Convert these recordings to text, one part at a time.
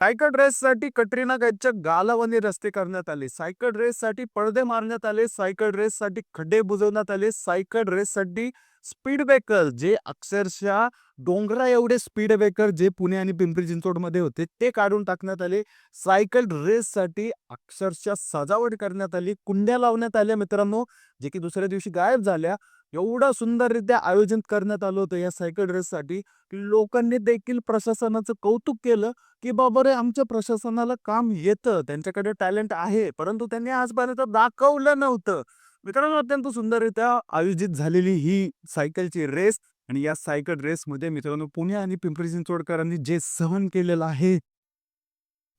Cycle रेससाठी Katrina कैफच्या गालावनी रस्ते करण्यात आले. सायकल रेससाठी पडदे मारण्यात आले. सायकल रेससाठी खड्डे बुजवण्यात आले. सायकल रेससाठी स्पीड ब्रेकर जे अक्षरशः डोंगरा एवढे स्पीड ब्रेकर जे पुणे आणि पिंपरी चिंचवडमध्ये होते ते काढून टाकण्यात आले. सायकल रेससाठी अक्षरशः सजावट करण्यात आली. कुंड्या लावण्यात आल्या मित्रांनो, जे की दुसऱ्या दिवशी गायब झाल्या. एवढं सुंदररित्या आयोजन करण्यात आलं होतं या सायकल रेससाठी, की लोकांनी देखील प्रशासनाचं कौतुक केलं. की बाबा रे, आमच्या प्रशासनाला काम येतं, त्यांच्याकडे टॅलेंट आहे, परंतु त्यांनी आजपर्यंत दाखवलं नव्हतं. मित्रांनो, अत्यंत सुंदररित्या आयोजित झालेली ही सायकलची रेस आणि या सायकल रेसमध्ये मित्रांनो पुणे आणि पिंपरी चिंचवडकरांनी जे सहन केलेलं आहे,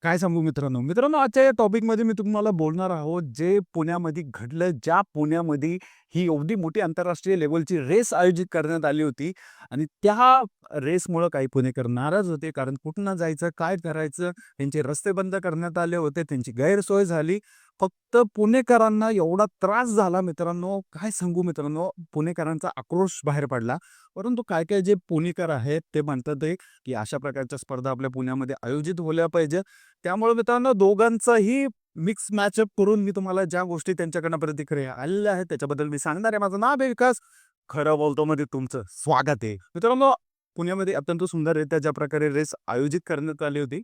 काय सांगू मित्रांनो. मित्रांनो, आजच्या या टॉपिकमध्ये मी तुम्हाला बोलणार आहोत जे पुण्यामध्ये घडलं, ज्या पुण्यामध्ये ही एवढी मोठी आंतरराष्ट्रीय लेव्हलची रेस आयोजित करण्यात आली होती आणि त्या रेसमुळं काही पुणेकर नाराज होते. कारण कुठनं जायचं, काय करायचं, त्यांचे रस्ते बंद करण्यात आले होते, त्यांची गैरसोय झाली. फक्त पुणेकरांना एवढा त्रास झाला मित्रांनो, काय सांगू मित्रांनो, पुणेकरांचा आक्रोश बाहेर पडला. परंतु काय-काय जे पुणेकर आहेत ते म्हणतात आहे, की अशा प्रकारच्या स्पर्धा आपल्या पुण्यामध्ये आयोजित व्हायला पाहिजे. त्यामुळे मित्रांनो दोघांचाही मिक्स मॅचअप करून मी तुम्हाला ज्या गोष्टी त्यांच्याकडनं प्रतिक्रिया आलेल्या आहेत त्याच्याबद्दल मी सांगणार आहे. माझं नाव आहे विकास. खरं बोलतो मध्ये तुमचं स्वागत आहे. मित्रांनो, पुण्यामध्ये अत्यंत सुंदररित्या ज्या प्रकारे रेस आयोजित करण्यात आली होती,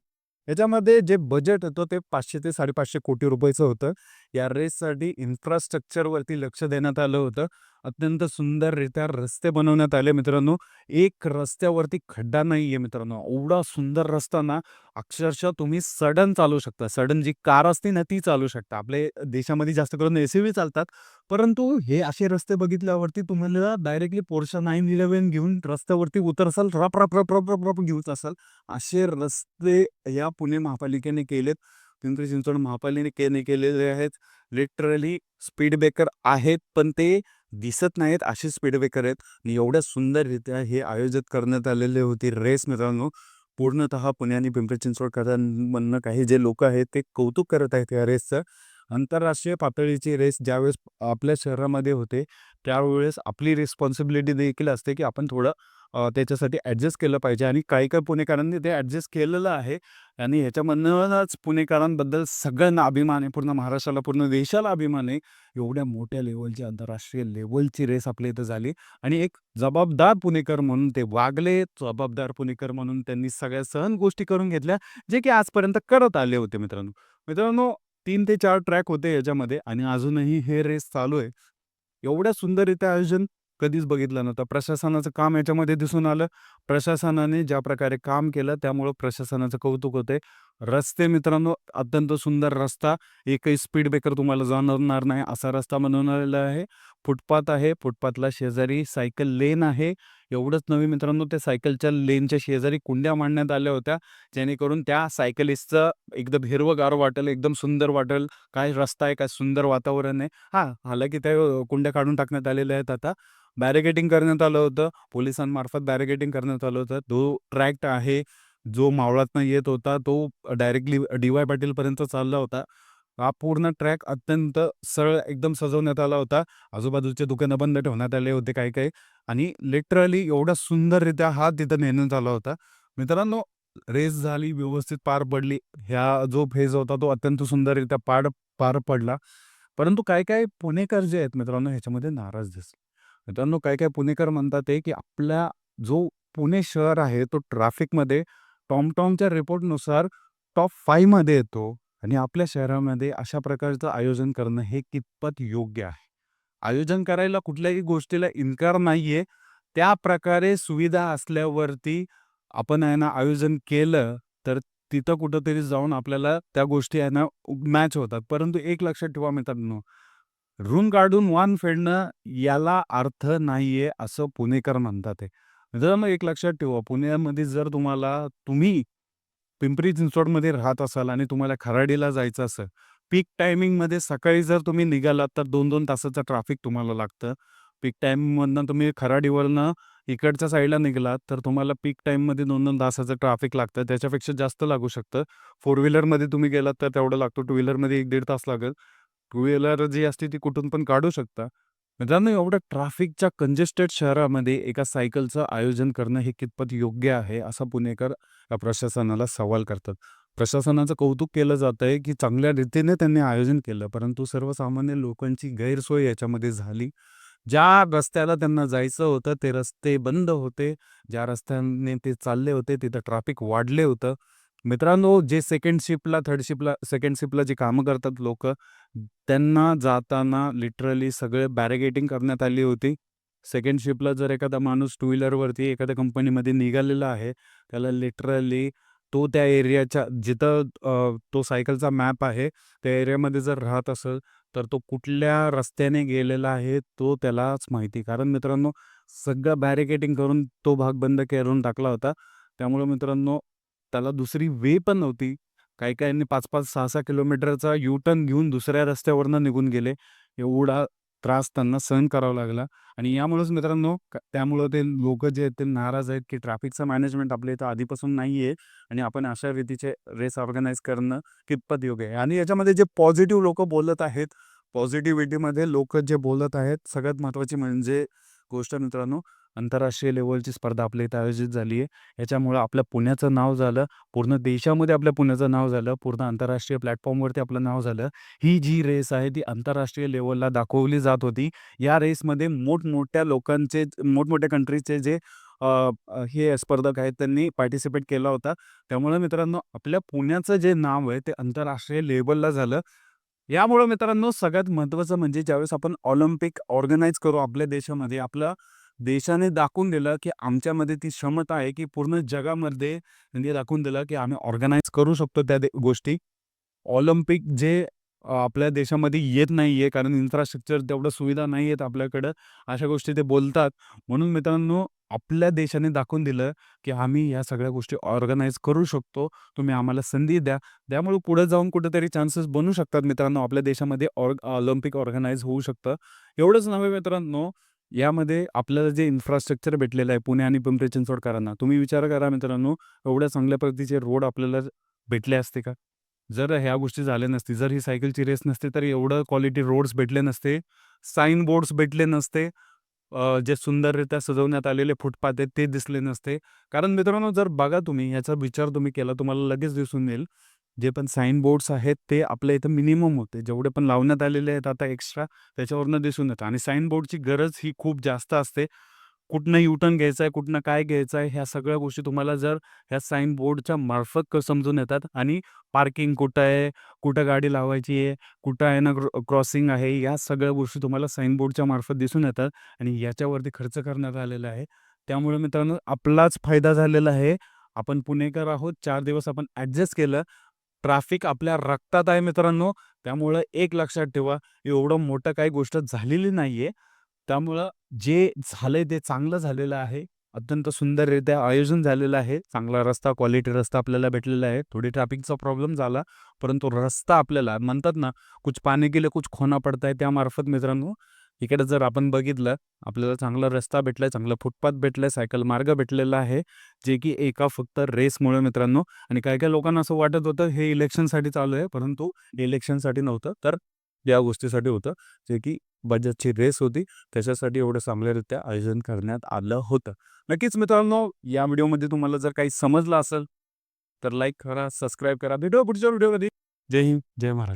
याच्यामध्ये जे बजेट होतं ते 500 ते 550 कोटी रुपयाचं होतं. या रेससाठी इन्फ्रास्ट्रक्चरवरती लक्ष देण्यात आलं होतं. अत्यंत सुंदररित्या रस्ते बनवण्यात आले मित्रांनो. एक रस्त्यावरती खड्डा नाहीये मित्रांनो. एवढा सुंदर रस्ता ना, अक्षरशः तुम्ही सडन चालू शकता. सडन जी कार असते ना, ती चालू शकता. आपल्या देशामध्ये जास्त करून एस-यू-व्ही चालतात. परंतु हे असे रस्ते बघितल्यावरती तुम्हाला डायरेक्टली Porsche 911 घेऊन रस्त्यावरती उतरसाल, रप, रप, रप, रप, रप, रप घेऊन असाल. असे रस्ते या पुणे महापालिकेने केलेत. पिंपरी चिंचवड महापालिकेने केलेले आहेत. लिटरली स्पीड ब्रेकर आहेत, पण ते दिसत नाहीत असे स्पीड ब्रेकर आहेत. आणि एवढ्या सुंदररित्या हे आयोजित करण्यात आलेली होती रेस मित्रांनो. पूर्णतः पुणे आणि पिंपरी चिंचवडकरांमधनं काही जे लोक आहेत ते कौतुक करत आहेत या रेसचं. आंतरराष्ट्रीय पातळीची रेस ज्यावेळेस आपल्या शहरामध्ये होते, त्यावेळेस आपली रिस्पॉन्सिबिलिटी देखील असते, की आपण थोडं त्याच्यासाठी ॲडजस्ट केलं पाहिजे आणि काही-काही पुणेकरांनी ते ॲडजस्ट केलेलं आहे आणि ह्याच्यामधूनच पुणेकरांबद्दल सगळ्यांना अभिमान आहे. पूर्ण महाराष्ट्राला, पूर्ण देशाला अभिमान आहे. एवढ्या मोठ्या लेव्हलची, आंतरराष्ट्रीय लेव्हलची रेस आपल्या इथं झाली आणि एक जबाबदार पुणेकर म्हणून ते वागले. जबाबदार पुणेकर म्हणून त्यांनी सगळ्या सहन गोष्टी करून घेतल्या, जे की आजपर्यंत करत आले होते मित्रांनो. मित्रांनो, 3 ते 4 ट्रॅक होते याच्यामध्ये आणि अजूनही हे रेस चालू आहे. एवढ्या सुंदररित्या आयोजन कधीच बघितलं नव्हतं. प्रशासनाचं काम याच्यामध्ये दिसून आलं. प्रशासनाने ज्या प्रकारे काम केलं त्यामुळं प्रशासनाचं कौतुक होते. रस्ते मित्रांनो, अत्यंत सुंदर रस्ता. एकही स्पीड ब्रेकर तुम्हाला जाणवणार नाही असा रस्ता बनवलेला आहे. फुटपाथ आहे. फुटपाथला शेजारी सायकल लेन आहे. एवढंच नव्हे मित्रांनो, त्या सायकलच्या लेनच्या शेजारी कुंड्या मांडण्यात आल्या होत्या. जेणेकरून त्या सायकलिस्टचं एकदम हिरवंगार वाटेल, एकदम सुंदर वाटेल. काय रस्ता आहे, काय सुंदर वातावरण आहे. हां, हालाकी त्या कुंड्या काढून टाकण्यात आलेल्या आहेत आता. बॅरिकेडिंग करण्यात आलं होतं. पोलिसांमार्फत बॅरिकेडिंग करण्यात आलं होतं. तो ट्रॅक आहे, जो मावळातनं येत होता, तो डायरेक्टली डी-वाय पाटीलपर्यंत चालला होता. हा पूर्ण ट्रॅक अत्यंत सरळ एकदम सजवण्यात आला होता. आजूबाजूचे दुकानं बंद ठेवण्यात आले होते काही-काही आणि लिटरली एवढा सुंदररित्या हा तिथं नेण्यात आला होता. मित्रांनो, रेस झाली, व्यवस्थित पार पडली. ह्या जो फेज होता तो अत्यंत सुंदररित्या पार पार पडला. परंतु काही-काही पुणेकर जे आहेत मित्रांनो ह्याच्यामध्ये नाराज दिसले. मित्रांनो, काही-काही पुणेकर म्हणतात आहे, की आपला जो पुणे शहर आहे तो ट्रॅफिकमध्ये टॉमटॉमच्या रिपोर्टनुसार टॉप 5 मध्ये येतो आणि आपल्या शहरामध्ये अशा प्रकारचं आयोजन करणं हे कितपत योग्य आहे? आयोजन करायला कुठल्याही गोष्टीला इन्कार नाहीये. त्या प्रकारे सुविधा असल्यावरती आपण आहे ना आयोजन केलं, तर तिथं कुठेतरी जाऊन आपल्याला त्या गोष्टी आहे ना मॅच होतात. परंतु एक लक्षात ठेवा मित्रांनो, ऋण काढून वाण फेडणं याला अर्थ नाहीये असं पुणेकर म्हणतात आहे. मित्रांनो, एक लक्षात ठेवा, पुण्यामध्ये जर तुम्ही पिंपरी चिंचवडमध्ये राहत असाल आणि तुम्हाला खराडीला जायचं असेल, पीक टायमिंगमध्ये सकाळी जर तुम्ही निघालात तर 2-2 तासाचं ट्रॅफिक तुम्हाला लागतं. पीक टाईममधनं तुम्ही खराडीवरनं इकडच्या साईडला निघालात तर तुम्हाला पीक टाईममध्ये 2-2 तासाचं ट्रॅफिक लागतं. त्याच्यापेक्षा जास्त लागू शकतं. फोर व्हीलरमध्ये तुम्ही गेलात तर तेवढं लागतं. टू व्हीलरमध्ये 1-1.5 तास लागेल. टू व्हीलर जी असते ती कुठून पण काढू शकता. मित्रांनो, एवढ्या ट्रॅफिकच्या कंजेस्टेड शहरामध्ये एका सायकलचं आयोजन करणं हे कितपत योग्य आहे, असा पुणेकर प्रशासनाला सवाल करतात. प्रशासनाचं कौतुक केलं जातंय, की चांगल्या रीतीने त्यांनी आयोजन केलं. परंतु सर्वसामान्य लोकांची गैरसोय याच्यामध्ये झाली. ज्या रस्त्याला त्यांना जायचं होतं, ते रस्ते बंद होते. ज्या रस्त्याने ते चालले होते, तिथं ट्रॅफिक वाढले होतं. मित्रांनो, जे सेकंड शिफ्टला जे कामं करतात लोकं, त्यांना जाताना लिटरली सगळे बॅरिकेडिंग करण्यात आली होती. सेकंड शिफ्टला जर एखादा माणूस टू व्हीलरवरती एखाद्या कंपनीमध्ये निघालेला आहे, त्याला लिटरली तो त्या एरियाच्या जिथं तो सायकलचा मॅप आहे, त्या एरियामध्ये जर राहत असेल, तर तो कुठल्या रस्त्याने गेलेला आहे, तो त्यालाच माहिती. कारण मित्रांनो, सगळं बॅरिकेडिंग करून तो भाग बंद करून टाकला होता. त्यामुळे मित्रांनो, त्याला दुसरी वे पण नव्हती. काही-काहींनी 5-5, 6-6 किलोमीटरचा यू टर्न घेऊन दुसऱ्या रस्त्यावरनं निघून गेले. एवढा त्रास त्यांना सहन करावा लागला आणि यामुळेच मित्रांनो, त्यामुळं ते लोकं जे आहेत ते नाराज आहेत, की ट्रॅफिकचं मॅनेजमेंट आपल्या इथं आधीपासून नाही आहे आणि आपण अशा रीतीचे रेस ऑर्गनाइज करणं कितपत योग्य आहे. आणि याच्यामध्ये जे पॉझिटिव्ह लोकं बोलत आहेत, पॉझिटिव्हिटीमध्ये लोकं जे बोलत आहेत, सगळ्यात महत्त्वाची म्हणजे गोष्ट मित्रांनो, आंतरराष्ट्रीय लेव्हलची स्पर्धा आपल्या इथं आयोजित झाली आहे. याच्यामुळं आपल्या पुण्याचं नाव झालं, पूर्ण देशामध्ये आपल्या पुण्याचं नाव झालं, पूर्ण आंतरराष्ट्रीय प्लॅटफॉर्मवरती आपलं नाव झालं. ही जी रेस आहे ती आंतरराष्ट्रीय लेव्हलला दाखवली जात होती. या रेसमध्ये मोठमोठ्या कंट्रीजचे जे अ, हे स्पर्धक आहेत त्यांनी पार्टिसिपेट केला होता. त्यामुळे मित्रांनो आपल्या पुण्याचं जे नाव आहे ते आंतरराष्ट्रीय लेव्हलला झालं. यामुळं मित्रांनो सगळ्यात महत्त्वाचं म्हणजे ज्यावेळेस आपण ऑलिम्पिक ऑर्गनाइज करू आपल्या देशामध्ये, आपल्या देशाने दाखवून दिलं, की आमच्यामध्ये ती क्षमता आहे, की पूर्ण जगामध्ये त्यांनी दाखवून दिलं, की आम्ही ऑर्गनाइज करू शकतो त्या गोष्टी. ऑलिम्पिक जे आपल्या देशामध्ये येत नाहीये कारण इन्फ्रास्ट्रक्चर तेवढं सुविधा नाही आहेत आपल्याकडं. अशा गोष्टी ते बोलतात. म्हणून मित्रांनो, आपल्या देशाने दाखवून दिलं, की आम्ही ह्या सगळ्या गोष्टी ऑर्गनाइज करू शकतो. तुम्ही आम्हाला संधी द्या. त्यामुळे पुढे जाऊन कुठेतरी चान्सेस बनू शकतात मित्रांनो. आपल्या देशामध्ये ऑलिम्पिक ऑर्गनाइज होऊ शकतं. एवढंच नव्हे मित्रांनो, यामध्ये आपल्याला जे इन्फ्रास्ट्रक्चर भेटलेलं आहे पुणे आणि पिंपरी चिंचवडकरांना, तुम्ही विचार करा मित्रांनो, एवढ्या चांगल्या प्रतीचे रोड आपल्याला भेटले असते का? जर ह्या गोष्टी झाल्या नसती, जर ही सायकलची रेस नसती, तर एवढं क्वालिटी रोड्स भेटले नसते, साइन बोर्ड्स भेटले नसते, जे सुंदररित्या सजवण्यात आलेले फुटपाथ आहेत ते दिसले नसते. कारण मित्रांनो जर बघा तुम्ही ह्याचा विचार तुम्ही केला तुम्हाला लगेच दिसून येईल, जे पण साइन बोर्ड्स आहेत ते आपल्या इथं मिनिमम होते. जेवढे पण लावण्यात आलेले आहेत आता एक्स्ट्रा त्याच्यावरनं दिसून येतं आणि साइन बोर्डची गरज ही खूप जास्त असते. कुठनं यू-टर्न घ्यायचा आहे, कुठनं काय घ्यायचं आहे, ह्या सगळ्या गोष्टी तुम्हाला जर ह्या साइन बोर्डच्या मार्फत समजून येतात आणि पार्किंग कुठं आहे, कुठं गाडी लावायची आहे, कुठं आहे ना क्रॉसिंग आहे, या सगळ्या गोष्टी तुम्हाला साइन बोर्डच्या मार्फत दिसून येतात आणि याच्यावरती खर्च करण्यात आलेला आहे. त्यामुळे मित्रांनो आपलाच फायदा झालेला आहे. आपण पुणेकर आहोत, 4 दिवस आपण ॲडजस्ट केलं. ट्रॅफिक आपल्या रक्तात आहे मित्रांनो. त्यामुळं एक लक्षात ठेवा, एवढं मोठं काही गोष्ट झालेली नाहीये. त्यामुळं जे झालंय ते चांगलं झालेलं आहे. अत्यंत सुंदररित्या आयोजन झालेलं आहे. चांगला रस्ता, क्वालिटी रस्ता आपल्याला भेटलेला आहे. थोडी ट्रॅफिकचा प्रॉब्लेम झाला, परंतु रस्ता आपल्याला म्हणतात ना, कुछ पाने के लिए कुछ खोना पडता है. त्यामार्फत मित्रांनो, इकडे जर आपण बघितलं, आपल्याला चांगला रस्ता भेटलाय, चांगला फुटपाथ भेटलाय, सायकल मार्ग भेटलेला आहे, जे की एका फक्त रेसमुळे मित्रांनो आणि काही-काही लोकांना असं वाटत होतं, हे इलेक्शनसाठी चालू आहे, परंतु इलेक्शनसाठी नव्हतं, तर या गोष्टीसाठी होतं, जे की बजाजची रेस होती. त्याच्यासाठी एवढं चांगल्यारीत्या आयोजन करण्यात आलं होतं. नक्कीच मित्रांनो, या व्हिडिओमध्ये तुम्हाला जर काही समजलं असेल, तर लाईक करा, सबस्क्राईब करा. भेटूया पुढच्या व्हिडिओमध्ये. जय हिंद, जय महाराष्ट्र.